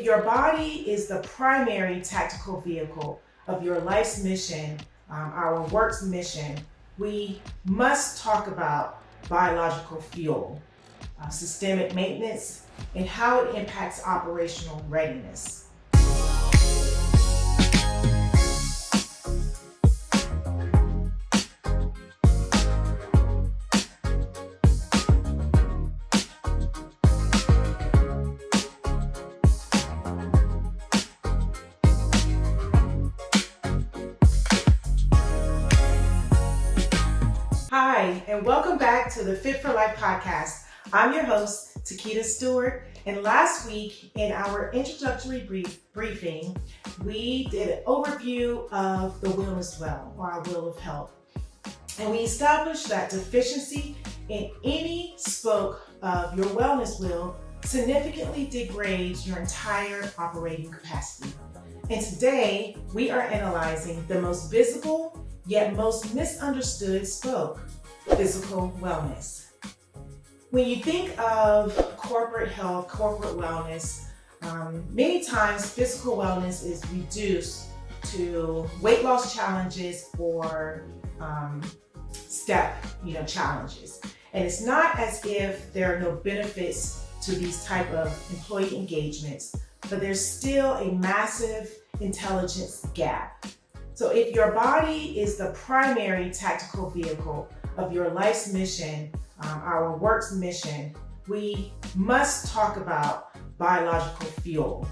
If your body is the primary tactical vehicle of your life's mission, our work's mission, we must talk about biological fuel, systemic maintenance, and how it impacts operational readiness. Hi, and welcome back to the Fit for Life podcast. I'm your host, Tiquita Stewart, and last week in our introductory briefing, we did an overview of the wellness well, or our wheel of health. And we established that deficiency in any spoke of your wellness wheel significantly degrades your entire operating capacity. And today, we are analyzing the most visible yet most misunderstood spoke, physical wellness. When you think of corporate health, corporate wellness, many times physical wellness is reduced to weight loss challenges or step challenges. And it's not as if there are no benefits to these type of employee engagements, but there's still a massive intelligence gap. So if your body is the primary tactical vehicle of your life's mission, our work's mission, we must talk about biological fuel,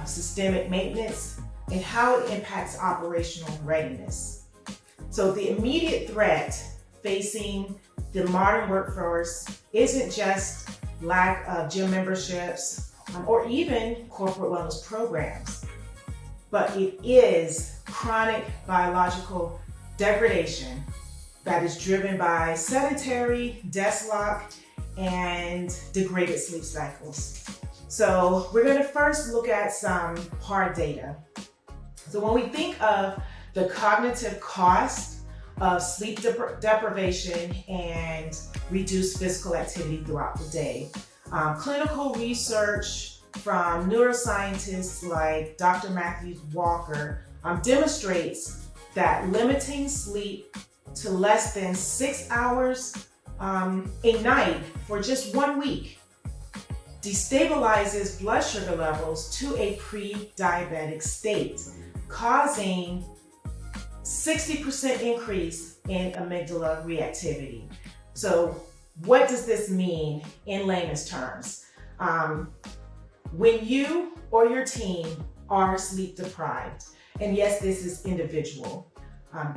systemic maintenance, and how it impacts operational readiness. So the immediate threat facing the modern workforce isn't just lack of gym memberships or even corporate wellness programs, but it is chronic biological degradation that is driven by sedentary, desk lock, and degraded sleep cycles. So we're going to first look at some hard data. So when we think of the cognitive cost of sleep deprivation and reduced physical activity throughout the day, clinical research from neuroscientists like Dr. Matthew Walker demonstrates that limiting sleep to less than 6 hours a night for just 1 week destabilizes blood sugar levels to a pre-diabetic state, causing 60% increase in amygdala reactivity. So what does this mean in layman's terms? When you or your team are sleep deprived, and yes, this is individual,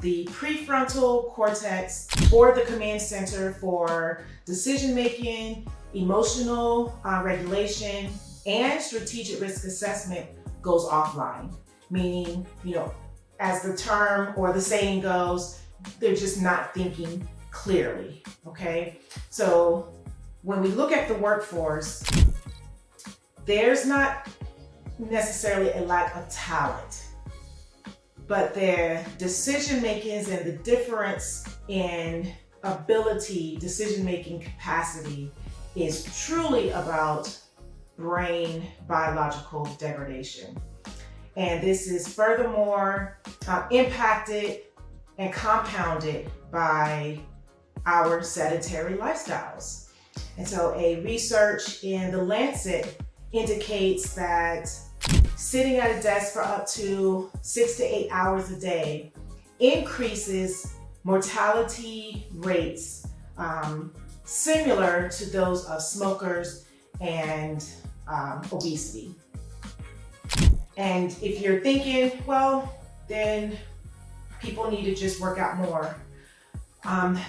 the prefrontal cortex, or the command center for decision-making, emotional regulation, and strategic risk assessment goes offline. Meaning, as the term or the saying goes, they're just not thinking clearly, okay? So when we look at the workforce, there's not necessarily a lack of talent, but their decision makings and the difference in ability, decision-making capacity is truly about brain biological degradation. And this is furthermore impacted and compounded by our sedentary lifestyles. And so a research in The Lancet indicates that sitting at a desk for up to 6 to 8 hours a day increases mortality rates similar to those of smokers and obesity. And if you're thinking, well, then people need to just work out more,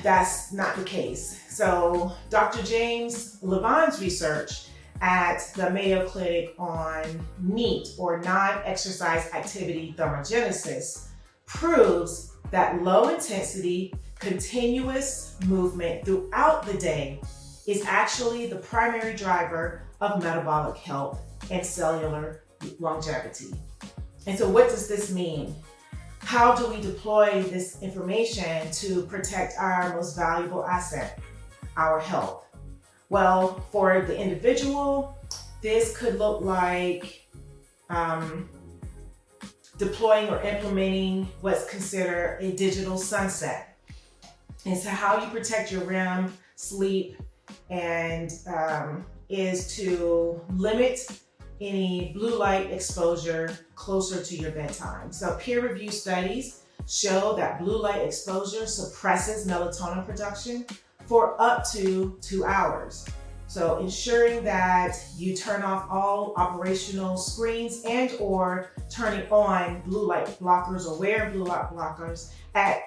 that's not the case. So Dr. James Levine's research at the Mayo Clinic on NEAT, or non-exercise activity thermogenesis, proves that low intensity, continuous movement throughout the day is actually the primary driver of metabolic health and cellular longevity. And so what does this mean? How do we deploy this information to protect our most valuable asset, our health? Well, for the individual, this could look like deploying or implementing what's considered a digital sunset. And so how you protect your REM sleep and is to limit any blue light exposure closer to your bedtime. So peer-reviewed studies show that blue light exposure suppresses melatonin production for up to 2 hours. So ensuring that you turn off all operational screens and or turning on blue light blockers or wearing blue light blockers at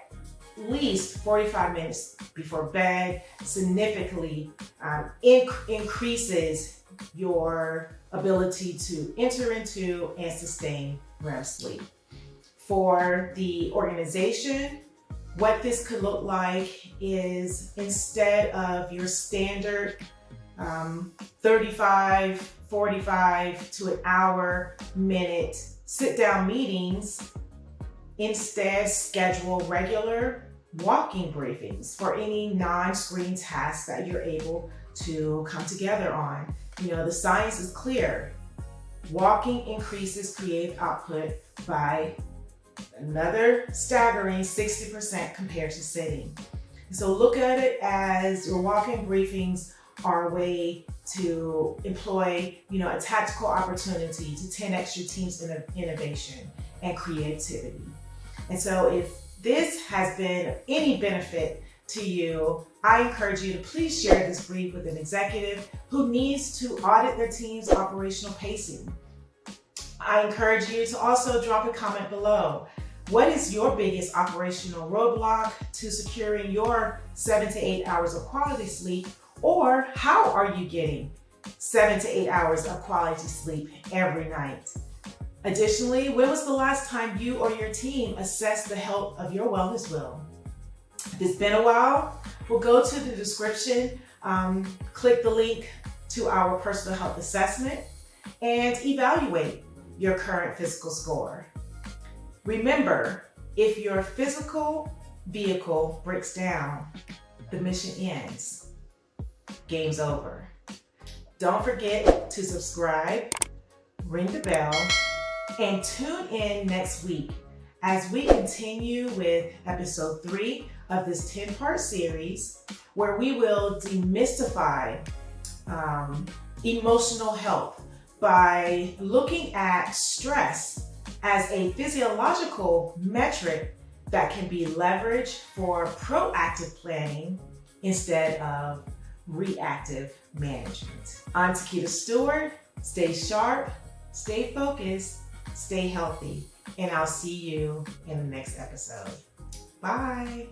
least 45 minutes before bed significantly increases your ability to enter into and sustain REM sleep. For the organization, what this could look like is instead of your standard 35, 45 to an hour minute sit-down meetings, instead schedule regular walking briefings for any non-screen tasks that you're able to come together on. You know, the science is clear. Walking increases creative output by another staggering 60% compared to sitting. So look at it as your walking briefings are a way to employ, a tactical opportunity to 10x your team's innovation and creativity. And so if this has been of any benefit to you, I encourage you to please share this brief with an executive who needs to audit their team's operational pacing. I encourage you to also drop a comment below. What is your biggest operational roadblock to securing your 7 to 8 hours of quality sleep? Or how are you getting 7 to 8 hours of quality sleep every night? Additionally, when was the last time you or your team assessed the health of your wellness wheel? If it's been a while, we'll go to the description, click the link to our personal health assessment, and evaluate your current physical score. Remember, if your physical vehicle breaks down, the mission ends. Game's over. Don't forget to subscribe, ring the bell, and tune in next week as we continue with episode 3 of this 10-part series where we will demystify emotional health by looking at stress as a physiological metric that can be leveraged for proactive planning instead of reactive management. I'm Tiquita Stewart. Stay sharp, stay focused, stay healthy, and I'll see you in the next episode. Bye.